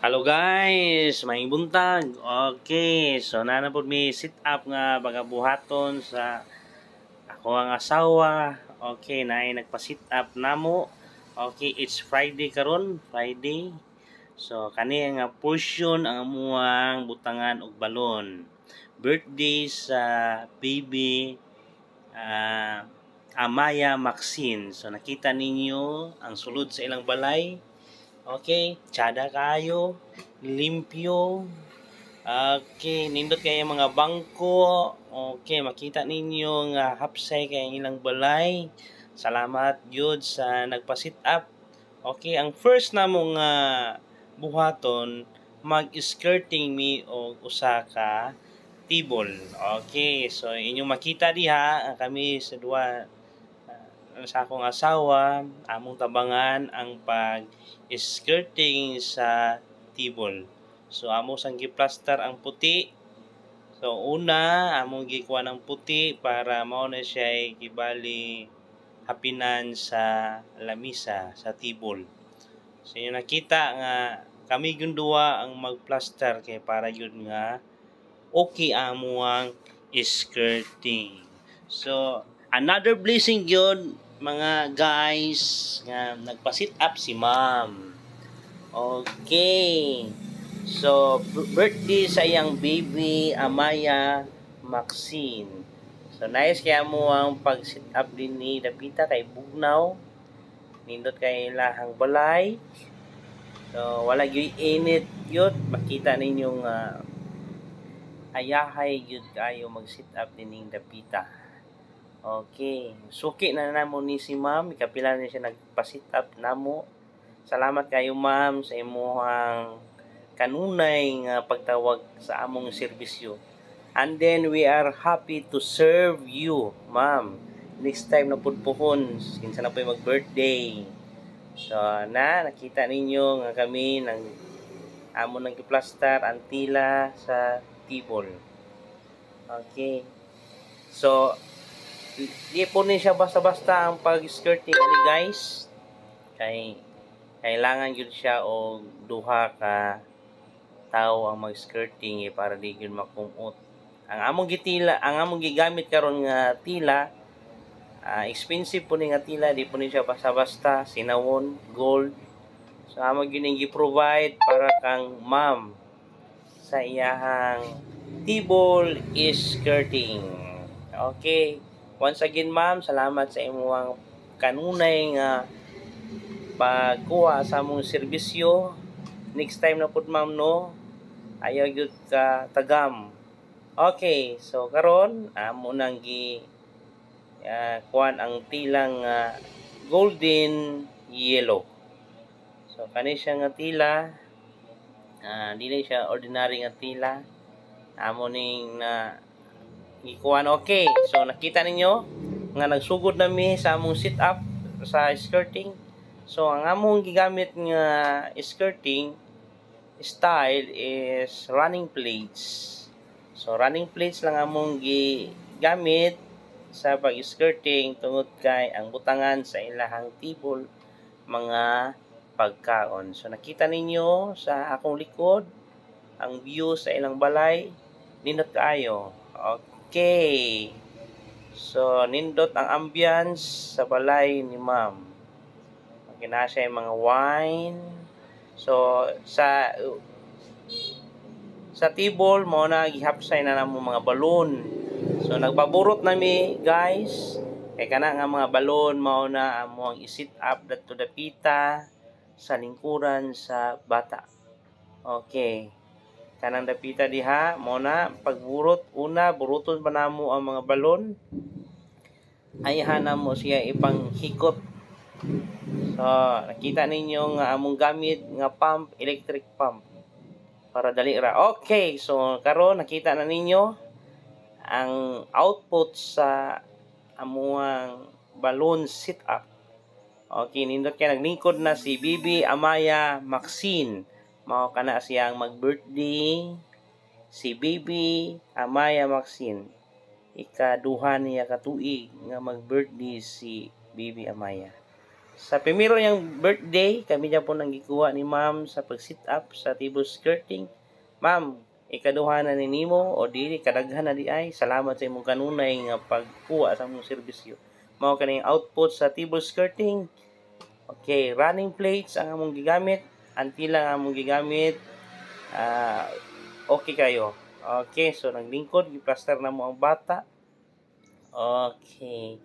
Hello guys, may buntag. Okay, so nana po may sit up nga baga buhaton sa ako ang asawa. Okay, naay nagpa-sit up namo. Okay, it's Friday karon, Friday. So kani nga portion ang amuang butangan og balon. Birthday sa baby Amaya Maxine. So nakita ninyo ang sulod sa ilang balay. Okay, tsada kayo, limpyo. Okay, nindot kayo mga bangko. Okay, makita ninyo nga hapsay kay ilang balay. Salamat yun sa nagpa-sit up. Okay, ang first namong buhaton, mag-skirting mi o usa ka tibol. Okay, so inyong makita diha kami sa duwa sa akong asawa, among tabangan ang pag-skirting sa tibol. So amo sang giplaster ang puti. So una among gikuha ng puti para mao na siya gibali hapinan sa lamisa sa tibol. So inyo nakita nga kami gyud duwa ang magplaster kay para gyud nga okay amo ang skirting. So another blessing yun mga guys nga nagpa-sit up si ma'am. Okay. So birthday sa iyang baby Amaya Maxine. So nice kaya mo ang pag-sit up din ni Dapita kay bugnaw. Nindot kay lahang balay. So wala gyud init yun. Makita ninyong ayahay yun kayo mag-sit up din ni Dapita. Okay. Suki na namo ni si ma'am. Ikapila na siya nagpa-sit up namo. Salamat kayo ma'am sa imuhang kanunay nga pagtawag sa among serbisyo. And then we are happy to serve you ma'am. Next time na pudpuhon. Kinsa na po mag-birthday. So nakita ninyo nga kami ng amon ng plaster antila sa tibol. Okay. So di po ni siya basta-basta ang pag-skirting ani guys. Kay kailangan gyud siya og duha ka tao ang mag-skirting para di gyud makumot. Ang among gitila, ang among gigamit karon nga tila expensive po ni nga tila, di po ni siya basta-basta, sinawon, gold. So among gyud gi-provide para kang ma'am sa iyahang tibol skirting. Okay. Once again ma'am, salamat sa imuhang kanunay nga pagkuha sa among serbisyo. Next time na pud ma'am no, ayaw gyud ka tagam. Okay, so karon amo nang gi kuan ang tilang golden yellow. So kani siya nga tila, dili siya ordinary nga tila. Amo ning ikuan. Okay, so nakita ninyo nga nagsugod nami sa among sit up sa skirting. So ang among gigamit nga skirting style is running plates. So running plates lang among gigamit sa pag-skirting tungod kay ang butangan sa ilahang tibol mga pagkaon. So nakita ninyo sa akong likod ang view sa ilang balay, nindot kaayo. Okay. So, nindot ang ambience sa balay ni ma'am. Okay na siya yung mga wine. So, sa table, mo na gihapsay na namo mga balon. So, nagpaburot nami guys. Kaya kana nga mga balon, mao na amo ang i-sit up to the pita sa lingkuran sa bata. Okay. Kanang dapita diha mo na pagburot una buruton pa namo ang mga balon ayahan mo siya ipanghikot. So nakita ninyo nga among gamit nga pump, electric pump para dali ra. Okay, so karon nakita na ninyo ang output sa amuang balloon sit up. Okay, nindot kay naglingkod na si Bibi Amaya Maxine. Mao kana siyang mag-birthday si Baby Amaya Maxine. Ikaduha niya ka tuig nga mag-birthday si Baby Amaya. Sa primero niyang birthday, kami dyan po nang gikuha ni ma'am sa pag-sit up sa table skirting. Ma'am, ikaduha na ni nimo o dili kadaghan na di ay. Salamat sa imong kanunay nga pagkuha sa imong serbisyo. Mao kaning output sa table skirting. Okay, running plates ang among gigamit, antila ang among gigamit. Okay kayo. Okay, so naglingkod, giplaster na mo ang bata. Okay.